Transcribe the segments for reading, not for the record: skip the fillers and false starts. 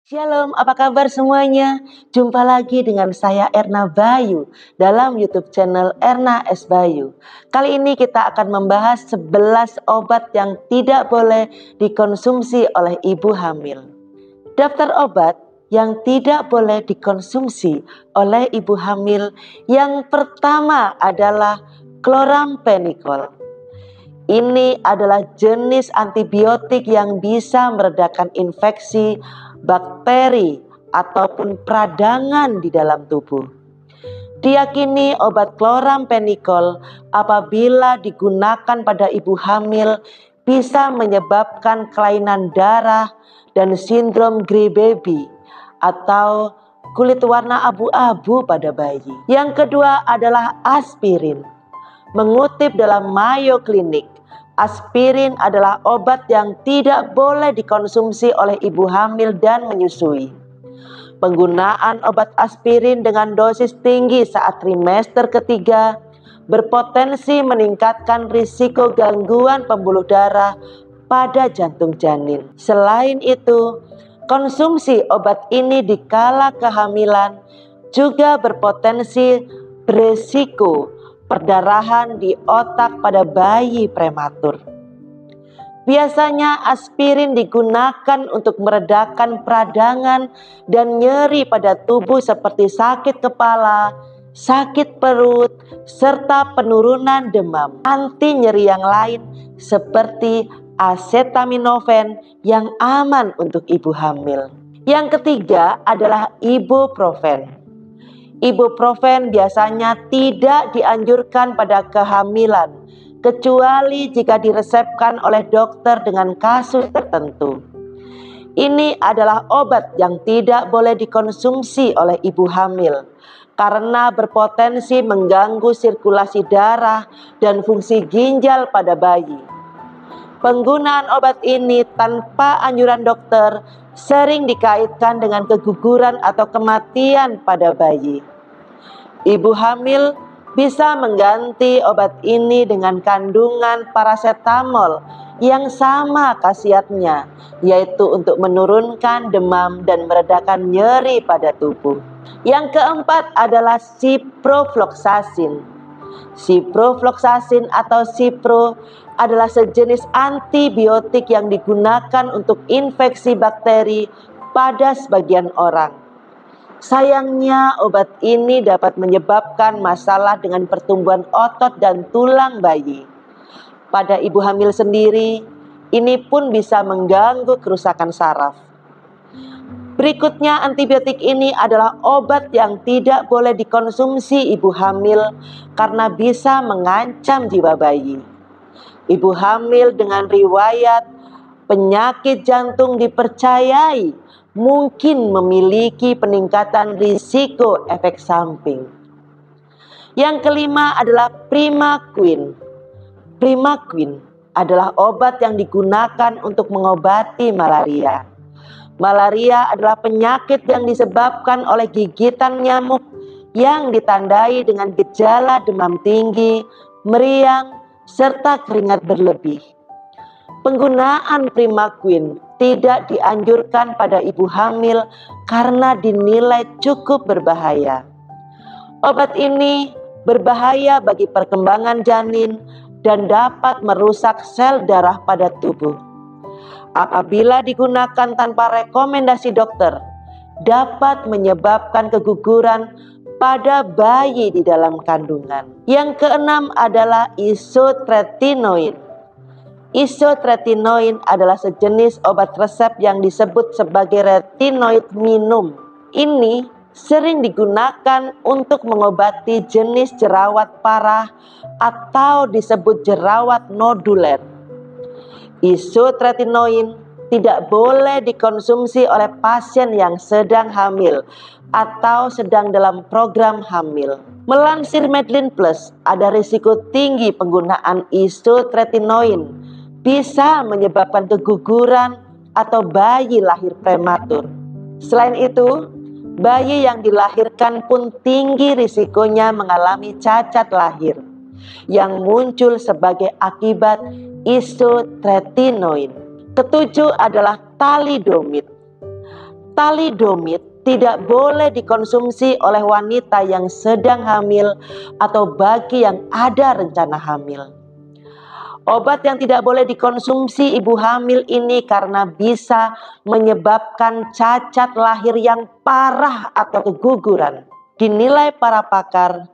Shalom, apa kabar semuanya? Jumpa lagi dengan saya Erna Bayu dalam YouTube channel Erna S. Bayu. Kali ini kita akan membahas 11 obat yang tidak boleh dikonsumsi oleh ibu hamil. Daftar obat yang tidak boleh dikonsumsi oleh ibu hamil yang pertama adalah chloramphenicol. Ini adalah jenis antibiotik yang bisa meredakan infeksi, bakteri, ataupun peradangan di dalam tubuh. Diyakini obat chloramphenicol apabila digunakan pada ibu hamil bisa menyebabkan kelainan darah dan sindrom Gray Baby atau kulit warna abu-abu pada bayi. Yang kedua adalah aspirin. Mengutip dalam Mayo Clinic, aspirin adalah obat yang tidak boleh dikonsumsi oleh ibu hamil dan menyusui. Penggunaan obat aspirin dengan dosis tinggi saat trimester ketiga berpotensi meningkatkan risiko gangguan pembuluh darah pada jantung janin. Selain itu, konsumsi obat ini di kala kehamilan juga berpotensi beresiko perdarahan di otak pada bayi prematur. Biasanya aspirin digunakan untuk meredakan peradangan dan nyeri pada tubuh seperti sakit kepala, sakit perut, serta penurunan demam. Anti nyeri yang lain seperti acetaminophen yang aman untuk ibu hamil. Yang ketiga adalah ibuprofen. Ibuprofen biasanya tidak dianjurkan pada kehamilan, kecuali jika diresepkan oleh dokter dengan kasus tertentu. Ini adalah obat yang tidak boleh dikonsumsi oleh ibu hamil, karena berpotensi mengganggu sirkulasi darah dan fungsi ginjal pada bayi. Penggunaan obat ini tanpa anjuran dokter sering dikaitkan dengan keguguran atau kematian pada bayi. Ibu hamil bisa mengganti obat ini dengan kandungan paracetamol yang sama khasiatnya, yaitu untuk menurunkan demam dan meredakan nyeri pada tubuh. Yang keempat adalah ciprofloxacin. Ciprofloxacin atau Cipro adalah sejenis antibiotik yang digunakan untuk infeksi bakteri pada sebagian orang. Sayangnya obat ini dapat menyebabkan masalah dengan pertumbuhan otot dan tulang bayi. Pada ibu hamil sendiri, ini pun bisa mengganggu kerusakan saraf. Berikutnya, antibiotik ini adalah obat yang tidak boleh dikonsumsi ibu hamil karena bisa mengancam jiwa bayi. Ibu hamil dengan riwayat penyakit jantung dipercayai mungkin memiliki peningkatan risiko efek samping. Yang kelima adalah Primaquine. Primaquine adalah obat yang digunakan untuk mengobati malaria. Malaria adalah penyakit yang disebabkan oleh gigitan nyamuk yang ditandai dengan gejala demam tinggi, meriang, serta keringat berlebih. Penggunaan Primaquine tidak dianjurkan pada ibu hamil karena dinilai cukup berbahaya. Obat ini berbahaya bagi perkembangan janin dan dapat merusak sel darah pada tubuh. Apabila digunakan tanpa rekomendasi dokter, dapat menyebabkan keguguran pada bayi di dalam kandungan. Yang keenam adalah isotretinoin. Isotretinoin adalah sejenis obat resep yang disebut sebagai retinoid minum. Ini sering digunakan untuk mengobati jenis jerawat parah atau disebut jerawat noduler. Isotretinoin tidak boleh dikonsumsi oleh pasien yang sedang hamil atau sedang dalam program hamil. Melansir Medline Plus, ada risiko tinggi penggunaan isotretinoin bisa menyebabkan keguguran atau bayi lahir prematur. Selain itu, Bayi yang dilahirkan pun tinggi risikonya mengalami cacat lahir yang muncul sebagai akibat isotretinoin. Ketujuh adalah talidomid. Talidomid tidak boleh dikonsumsi oleh wanita yang sedang hamil atau bagi yang ada rencana hamil. Obat yang tidak boleh dikonsumsi ibu hamil ini karena bisa menyebabkan cacat lahir yang parah atau keguguran. Dinilai para pakar,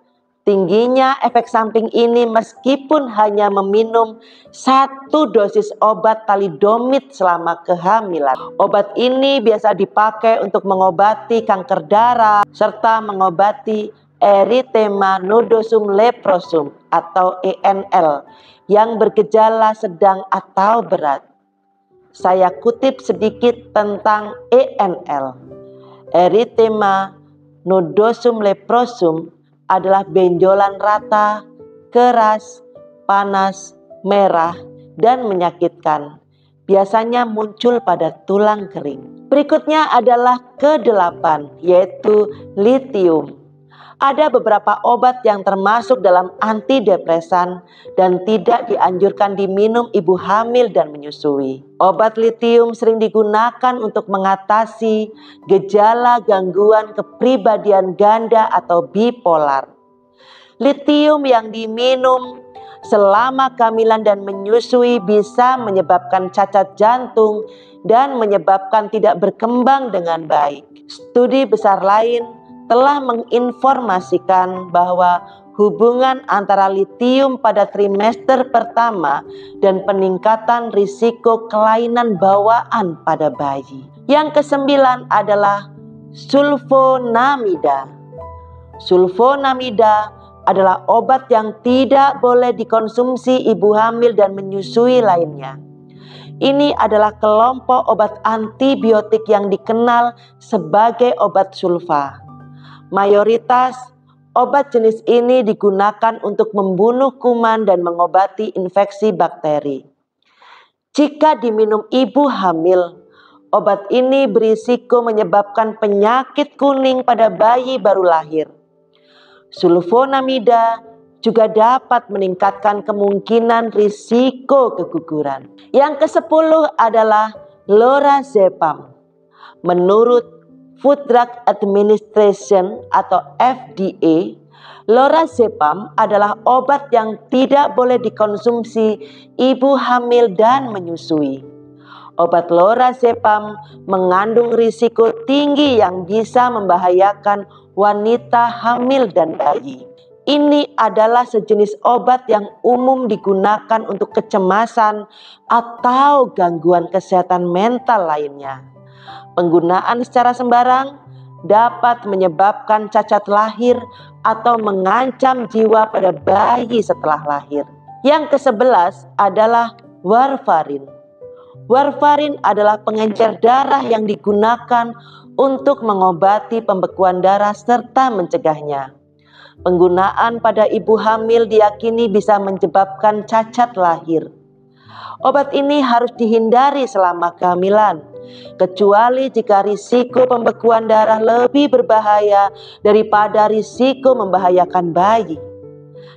tingginya efek samping ini meskipun hanya meminum 1 dosis obat talidomid selama kehamilan. Obat ini biasa dipakai untuk mengobati kanker darah serta mengobati erythema nodosum leprosum atau ENL yang bergejala sedang atau berat. Saya kutip sedikit tentang ENL. Erythema nodosum leprosum adalah benjolan rata, keras, panas, merah, dan menyakitkan. Biasanya muncul pada tulang kering. Berikutnya adalah ke-8, yaitu litium. Ada beberapa obat yang termasuk dalam antidepresan dan tidak dianjurkan diminum ibu hamil dan menyusui. Obat litium sering digunakan untuk mengatasi gejala gangguan kepribadian ganda atau bipolar. Litium yang diminum selama kehamilan dan menyusui bisa menyebabkan cacat jantung dan menyebabkan tidak berkembang dengan baik. Studi besar lain telah menginformasikan bahwa hubungan antara litium pada trimester pertama dan peningkatan risiko kelainan bawaan pada bayi. Yang ke-9 adalah sulfonamida. Sulfonamida adalah obat yang tidak boleh dikonsumsi ibu hamil dan menyusui lainnya. Ini adalah kelompok obat antibiotik yang dikenal sebagai obat sulfa. Mayoritas obat jenis ini digunakan untuk membunuh kuman dan mengobati infeksi bakteri. Jika diminum ibu hamil, obat ini berisiko menyebabkan penyakit kuning pada bayi baru lahir. Sulfonamida juga dapat meningkatkan kemungkinan risiko keguguran. Yang ke-10 adalah lorazepam. Menurut Food Drug Administration atau FDA, lorazepam adalah obat yang tidak boleh dikonsumsi ibu hamil dan menyusui. Obat lorazepam mengandung risiko tinggi yang bisa membahayakan wanita hamil dan bayi. Ini adalah sejenis obat yang umum digunakan untuk kecemasan atau gangguan kesehatan mental lainnya. Penggunaan secara sembarang dapat menyebabkan cacat lahir atau mengancam jiwa pada bayi setelah lahir. Yang ke-11 adalah warfarin. Warfarin adalah pengencer darah yang digunakan untuk mengobati pembekuan darah serta mencegahnya. Penggunaan pada ibu hamil diyakini bisa menyebabkan cacat lahir. Obat ini harus dihindari selama kehamilan, kecuali jika risiko pembekuan darah lebih berbahaya daripada risiko membahayakan bayi.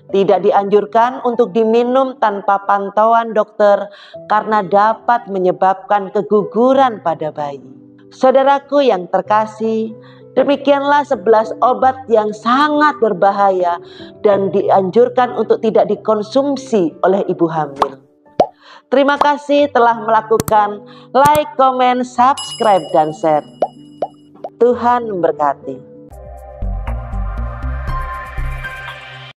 Tidak dianjurkan untuk diminum tanpa pantauan dokter karena dapat menyebabkan keguguran pada bayi. Saudaraku yang terkasih, demikianlah 11 obat yang sangat berbahaya dan dianjurkan untuk tidak dikonsumsi oleh ibu hamil. Terima kasih telah melakukan like, comment, subscribe, dan share. Tuhan memberkati.